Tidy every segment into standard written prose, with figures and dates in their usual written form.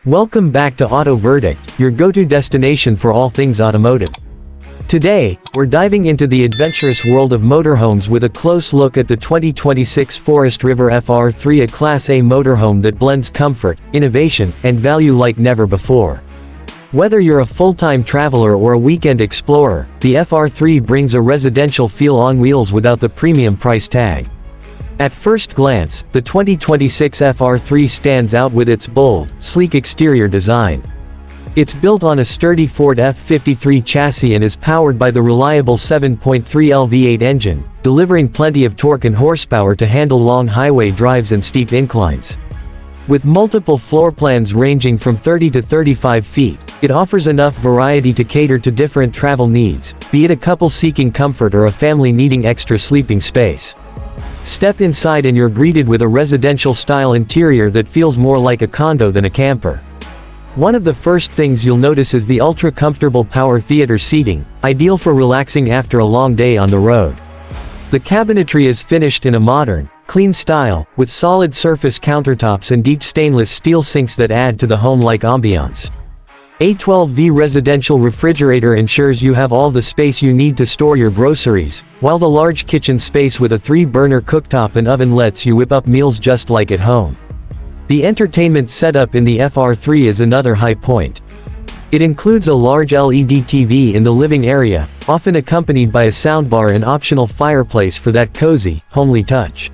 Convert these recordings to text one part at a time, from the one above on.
Welcome back to Auto Verdict, your go-to destination for all things automotive. Today, we're diving into the adventurous world of motorhomes with a close look at the 2026 Forest River FR3, a Class A motorhome that blends comfort, innovation, and value like never before. Whether you're a full-time traveler or a weekend explorer, the FR3 brings a residential feel on wheels without the premium price tag. At first glance, the 2026 FR3 stands out with its bold, sleek exterior design. It's built on a sturdy Ford F53 chassis and is powered by the reliable 7.3L V8 engine, delivering plenty of torque and horsepower to handle long highway drives and steep inclines. With multiple floor plans ranging from 30 to 35 feet, it offers enough variety to cater to different travel needs, be it a couple seeking comfort or a family needing extra sleeping space. Step inside and you're greeted with a residential-style interior that feels more like a condo than a camper. One of the first things you'll notice is the ultra-comfortable power theater seating, ideal for relaxing after a long day on the road. The cabinetry is finished in a modern, clean style, with solid surface countertops and deep stainless steel sinks that add to the home-like ambiance. A 12V residential refrigerator ensures you have all the space you need to store your groceries, while the large kitchen space with a 3-burner cooktop and oven lets you whip up meals just like at home. The entertainment setup in the FR3 is another high point. It includes a large LED TV in the living area, often accompanied by a soundbar and optional fireplace for that cozy, homely touch.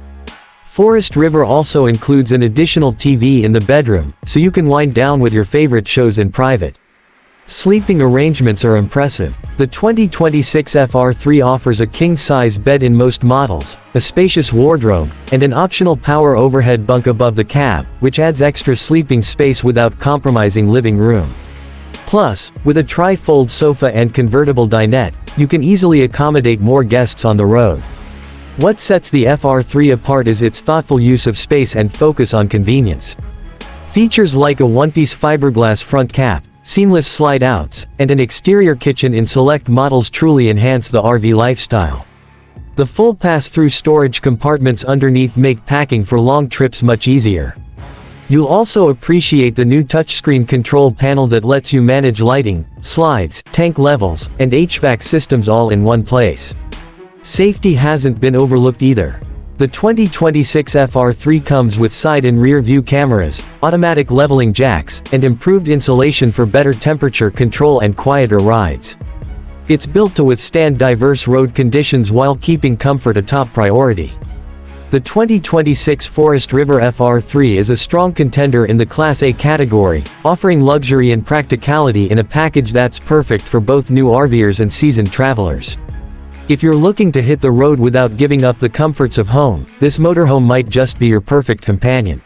Forest River also includes an additional TV in the bedroom, so you can wind down with your favorite shows in private. Sleeping arrangements are impressive. The 2026 FR3 offers a king-size bed in most models, a spacious wardrobe, and an optional power overhead bunk above the cab, which adds extra sleeping space without compromising living room. Plus, with a tri-fold sofa and convertible dinette, you can easily accommodate more guests on the road. What sets the FR3 apart is its thoughtful use of space and focus on convenience. Features like a one-piece fiberglass front cap, seamless slide-outs, and an exterior kitchen in select models truly enhance the RV lifestyle. The full pass-through storage compartments underneath make packing for long trips much easier. You'll also appreciate the new touchscreen control panel that lets you manage lighting, slides, tank levels, and HVAC systems all in one place. Safety hasn't been overlooked either. The 2026 FR3 comes with side and rear view cameras, automatic leveling jacks, and improved insulation for better temperature control and quieter rides. It's built to withstand diverse road conditions while keeping comfort a top priority. The 2026 Forest River FR3 is a strong contender in the Class A category, offering luxury and practicality in a package that's perfect for both new RVers and seasoned travelers. If you're looking to hit the road without giving up the comforts of home, this motorhome might just be your perfect companion.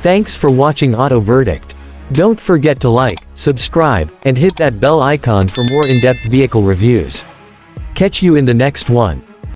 Thanks for watching Auto Verdict. Don't forget to like, subscribe, and hit that bell icon for more in-depth vehicle reviews. Catch you in the next one.